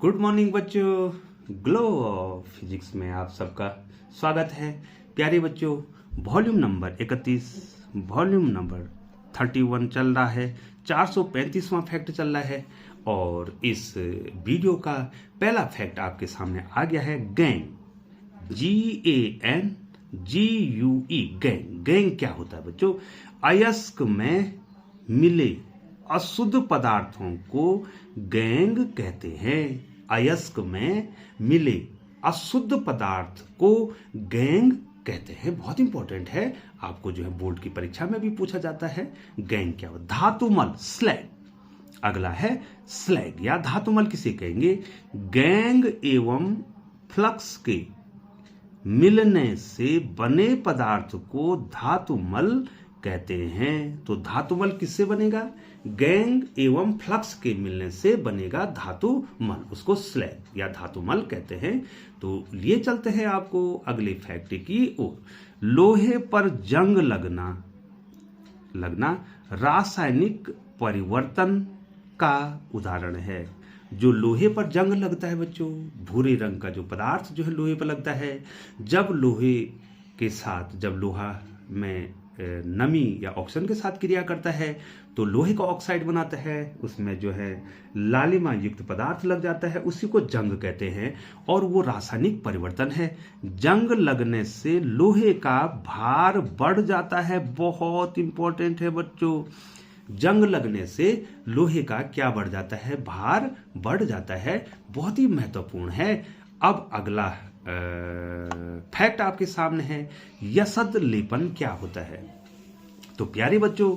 Good morning बच्चों। Glow of physics में आप सबका स्वागत है। प्यारे बच्चों, वॉल्यूम नंबर 31, वॉल्यूम नंबर 31 चल रहा है। 435वां फैक्ट चल रहा है और इस वीडियो का पहला फैक्ट आपके सामने आ गया है। Gang, GANGUE, gang. गैंग क्या होता है बच्चों? अयस्क में मिले अशुद्ध पदार्थों को गैंग कहते हैं। अयस्क में मिले अशुद्ध पदार्थ को गैंग कहते हैं। बहुत इंपॉर्टेंट है, आपको जो है बोर्ड की परीक्षा में भी पूछा जाता है। गैंग क्या हो? धातुमल, स्लैग। अगला है स्लैग या धातुमल किसे कहेंगे? गैंग एवं फ्लक्स के मिलने से बने पदार्थ को धातुमल कहते हैं। तो धातुमल किससे बनेगा? गैंग एवं फ्लक्स के मिलने से बनेगा धातुमल, उसको स्लैग या धातुमल कहते हैं। तो लिए चलते हैं आपको अगले फैक्ट की ओर। लोहे पर जंग लगना रासायनिक परिवर्तन का उदाहरण है। जो लोहे पर जंग लगता है बच्चों, भूरे रंग का जो पदार्थ जो है लोहे पर लगता है, जब लोहे के साथ, जब लोहा में नमी या ऑक्सीजन के साथ क्रिया करता है तो लोहे का ऑक्साइड बनाता है, उसमें जो है लालिमा युक्त पदार्थ लग जाता है, उसी को जंग कहते हैं और वो रासायनिक परिवर्तन है। जंग लगने से लोहे का भार बढ़ जाता है। बहुत इंपॉर्टेंट है बच्चों, जंग लगने से लोहे का क्या बढ़ जाता है? भार बढ़ जाता है। बहुत ही महत्वपूर्ण है। अब अगला फैक्ट आपके सामने है, यसद लेपन क्या होता है? तो प्यारे बच्चों,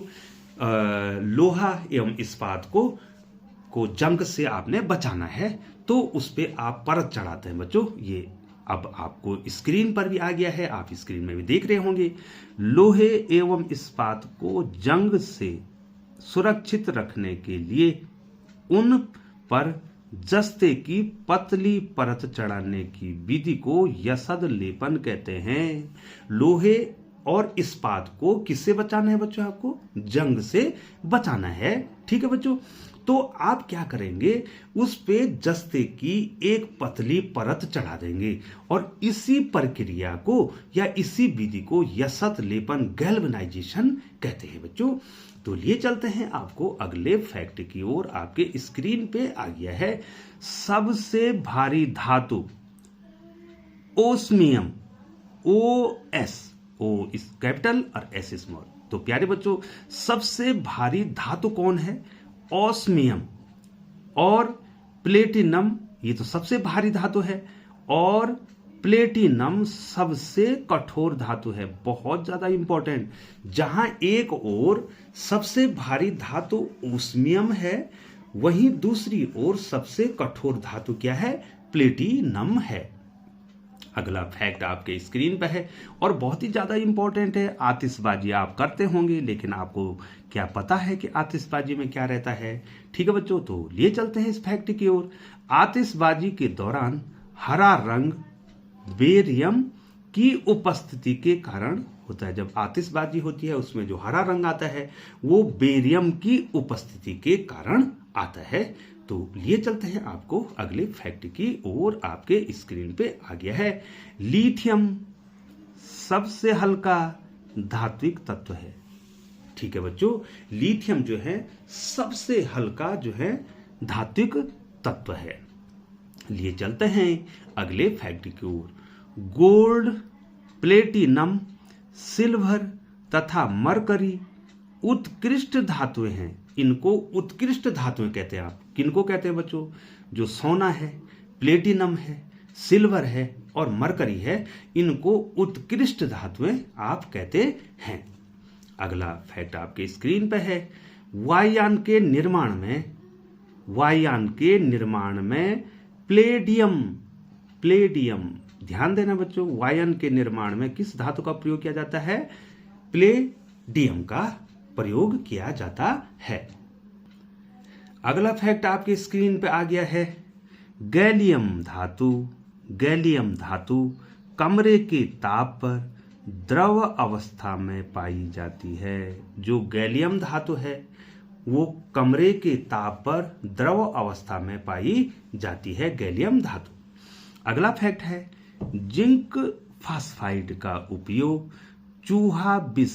लोहा एवं इस्पात को जंग से आपने बचाना है तो उस पे आप परत चढ़ाते हैं बच्चों। ये अब आपको स्क्रीन पर भी आ गया है, आप स्क्रीन में भी देख रहे होंगे। लोहे एवं इस्पात को जंग से सुरक्षित रखने के लिए उन पर जस्ते की पतली परत चढ़ाने की विधि को यसद लेपन कहते हैं। लोहे और इस्पात को किससे बचाना है बच्चों? आपको जंग से बचाना है। ठीक है बच्चों, तो आप क्या करेंगे? उस पे जस्ते की एक पतली परत चढ़ा देंगे और इसी प्रक्रिया को या इसी विधि को यसद लेपन, गैल्वेनाइजेशन कहते हैं बच्चों। तो लिए चलते हैं आपको अगले फैक्ट की ओर। आपके स्क्रीन पे आ गया है, सबसे भारी धातु ओस्मियम, OS, O इस कैपिटल और S स्मॉल। तो प्यारे बच्चों, सबसे भारी धातु कौन है? ओस्मियम और प्लेटिनम, ये तो सबसे भारी धातु है, और प्लेटिनम सबसे कठोर धातु है। बहुत ज्यादा इंपॉर्टेंट। जहां एक ओर सबसे भारी धातु ओस्मियम है, वहीं दूसरी ओर सबसे कठोर धातु क्या है? प्लेटिनम है। अगला फैक्ट आपके स्क्रीन पे है और बहुत ही ज्यादा इंपॉर्टेंट है। आतिशबाजी आप करते होंगे, लेकिन आपको क्या पता है कि आतिशबाजी में क्या रहता है? ठीक है बच्चों, तो लिए चलते हैं इस फैक्ट की ओर। आतिशबाजी के दौरान हरा रंग बेरियम की उपस्थिति के कारण होता है। जब आतिशबाजी होती है उसमें जो हरा रंग आता है वो बेरियम की उपस्थिति के कारण आता है। तो लिए चलते हैं आपको अगले फैक्ट की ओर। आपके स्क्रीन पे आ गया है, लिथियम सबसे हल्का धात्विक तत्व है। ठीक है बच्चों, लिथियम जो है सबसे हल्का जो है धात्विक तत्व है। लिए चलते हैं अगले फैक्ट की ओर। गोल्ड, प्लेटिनम, सिल्वर तथा मरकरी उत्कृष्ट धातुएं हैं। इनको उत्कृष्ट धातुएं कहते हैं। आप किनको कहते हैं बच्चों? जो सोना है, प्लेटिनम है, सिल्वर है और मरकरी है, इनको उत्कृष्ट धातुएं आप कहते हैं। अगला फैक्ट आपके स्क्रीन पे है, वायुयान के निर्माण में प्लेडियम, ध्यान देना बच्चों, वायुयान के निर्माण में किस धातु का प्रयोग किया जाता है? प्लेडियम का प्रयोग किया जाता है। अगला फैक्ट आपके स्क्रीन पे आ गया है, गैलियम धातु कमरे के ताप पर द्रव अवस्था में पाई जाती है। जो गैलियम धातु है वो कमरे के ताप पर द्रव अवस्था में पाई जाती है, गैलियम धातु। अगला फैक्ट है, जिंक फास्फाइड का उपयोग चूहा विष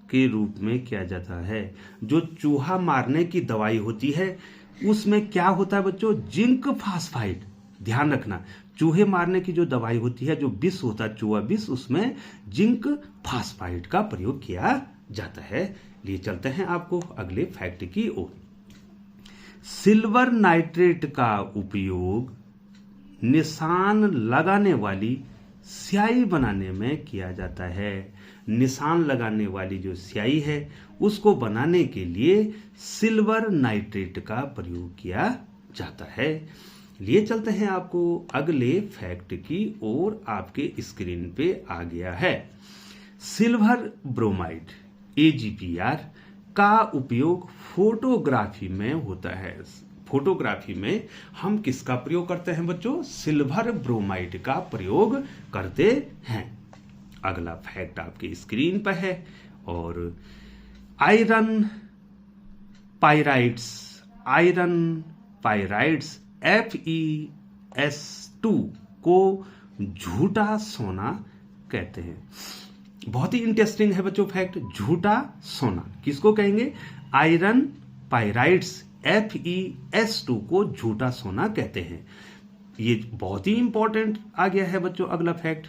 के रूप में किया जाता है। जो चूहा मारने की दवाई होती है उसमें क्या होता है बच्चों, जिंक फास्फाइड। ध्यान रखना, चूहे मारने की जो दवाई होती है, जो विष होता है चूहा विष, उसमें जिंक फास्फाइड का प्रयोग किया जाता है। लिए चलते हैं आपको अगले फैक्ट की ओर। सिल्वर नाइट्रेट का उपयोग निशान लगाने वाली स्याही बनाने में किया जाता है। निशान लगाने वाली जो स्याही है उसको बनाने के लिए सिल्वर नाइट्रेट का प्रयोग किया जाता है। लिए चलते हैं आपको अगले फैक्ट की ओर। आपके स्क्रीन पे आ गया है, सिल्वर ब्रोमाइड AgPr का उपयोग फोटोग्राफी में होता है। फोटोग्राफी में हम किसका प्रयोग करते हैं बच्चों, सिल्वर ब्रोमाइड का प्रयोग करते हैं। अगला फैक्ट आपके स्क्रीन पर है, और आयरन पाइराइड्स FeS2 को झूठा सोना कहते हैं। बहुत ही इंटरेस्टिंग है बच्चों फैक्ट, झूठा सोना किसको कहेंगे, आयरन पाइराइड्स FeS2 को झूठा सोना कहते हैं। ये बहुत ही इंपॉर्टेंट आ गया है बच्चों। अगला फैक्ट,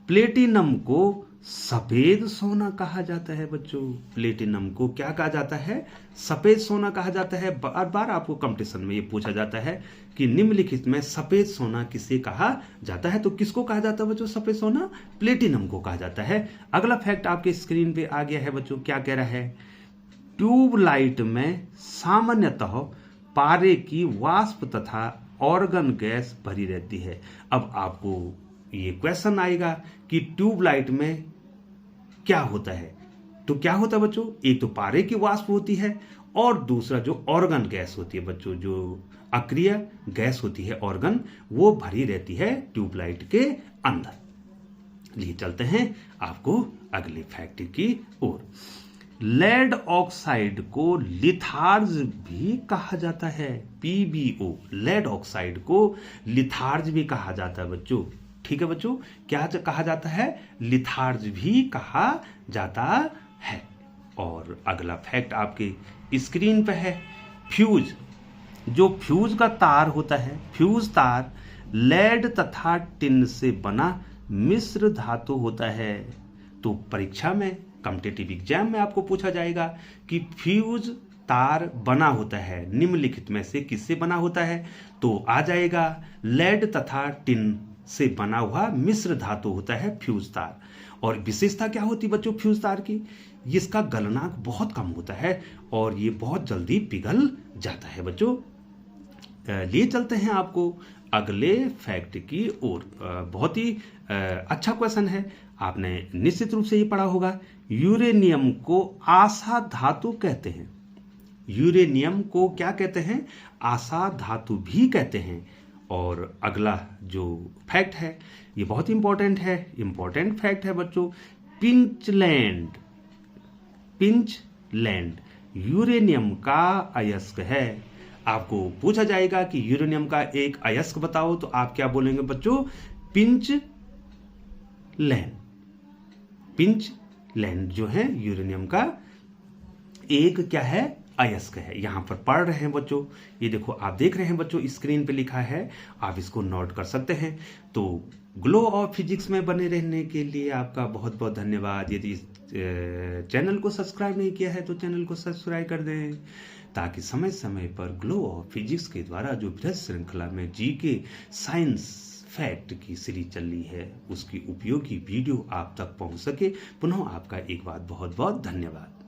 प्लेटिनम को सफेद सोना कहा जाता है बच्चों। प्लेटिनम को क्या कहा जाता है, सफेद सोना कहा जाता है। बार बार आपको कंपटीशन में ये पूछा जाता है कि निम्नलिखित में सफेद सोना किसे कहा जाता है, तो किसको कहा जाता है बच्चों सफेद सोना, प्लेटिनम को कहा जाता है। अगला फैक्ट आपके स्क्रीन पे आ गया है बच्चों, क्या कह रहा है, ट्यूबलाइट में सामान्यतः पारे की वाष्प तथा ऑर्गन गैस भरी रहती है। अब आपको ये क्वेश्चन आएगा कि ट्यूबलाइट में क्या होता है, तो क्या होता है बच्चों, एक तो पारे की वाष्प होती है और दूसरा जो ऑर्गन गैस होती है बच्चों, जो अक्रिय गैस होती है ऑर्गन, वो भरी रहती है ट्यूबलाइट के अंदर। लिए चलते हैं आपको अगले फैक्ट की ओर। लेड ऑक्साइड को लिथार्ज भी कहा जाता है, PbO। लेड ऑक्साइड को लिथार्ज भी कहा जाता है बच्चों। ठीक है बच्चों, क्या कहा जाता है, लिथार्ज भी कहा जाता है। और अगला फैक्ट आपके स्क्रीन पे है, फ्यूज। जो फ्यूज का तार होता है, फ्यूज तार लेड तथा टिन से बना मिश्र धातु होता है। तो परीक्षा में, कॉम्पिटिटिव एग्जाम में आपको पूछा जाएगा कि फ्यूज तार बना होता है निम्नलिखित में से किससे बना होता है, तो आ जाएगा लेड तथा टिन से बना हुआ मिश्र धातु होता है फ्यूज तार। और विशेषता क्या होती है बच्चों फ्यूज तार की, इसका गलनांक बहुत कम होता है और ये बहुत जल्दी पिघल जाता है बच्चों। लिए चलते हैं आपको अगले फैक्ट की ओर। बहुत ही अच्छा क्वेश्चन है, आपने निश्चित रूप से ये पढ़ा होगा। यूरेनियम को आशा धातु कहते हैं। यूरेनियम को क्या कहते हैं, आशा धातु भी कहते हैं। और अगला जो फैक्ट है ये बहुत इंपॉर्टेंट है, इंपॉर्टेंट फैक्ट है बच्चों। पिंचलैंड यूरेनियम का अयस्क है। आपको पूछा जाएगा कि यूरेनियम का एक अयस्क बताओ, तो आप क्या बोलेंगे बच्चों, पिंचलैंड जो है यूरेनियम का एक क्या है, अयस्क है। यहां पर पढ़ रहे हैं बच्चों, ये देखो आप देख रहे हैं बच्चों स्क्रीन पे लिखा है, आप इसको नोट कर सकते हैं। तो ग्लो ऑफ फिजिक्स में बने रहने के लिए आपका बहुत बहुत धन्यवाद। यदि चैनल को सब्सक्राइब नहीं किया है तो चैनल को सब्सक्राइब कर दें, ताकि समय समय पर ग्लो ऑफ फिजिक्स के द्वारा जो बृहद श्रृंखला में जीके साइंस फैक्ट की सीरीज चल रही है उसकी उपयोगी वीडियो आप तक पहुंच सके। पुनः आपका एक बार बहुत बहुत धन्यवाद।